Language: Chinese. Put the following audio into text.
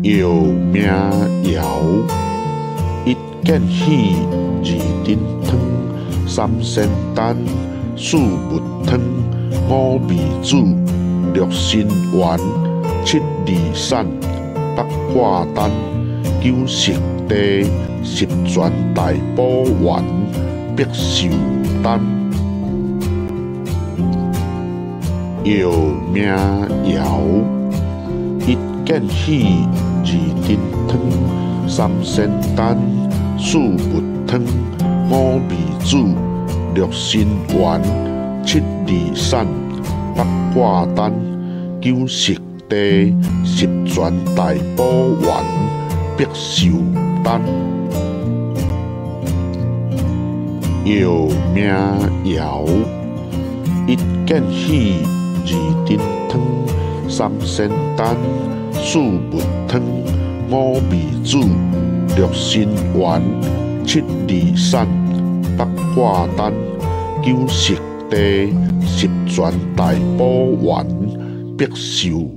摇名摇，一见喜二珍汤，三仙丹，四物汤，五味子，六神丸，七味散，八卦丹，九色地，十全大补丸，百寿丹。摇名摇，一见喜二珍汤，三仙丹，四物汤，五味子，六神丸，七味散，八卦丹，九色地，十全大补丸，百寿丹。摇名摇，一见喜二珍汤，三仙丹，四物汤，五味子，六神丸，七味散，八卦丹，九色地，十全大补丸，百寿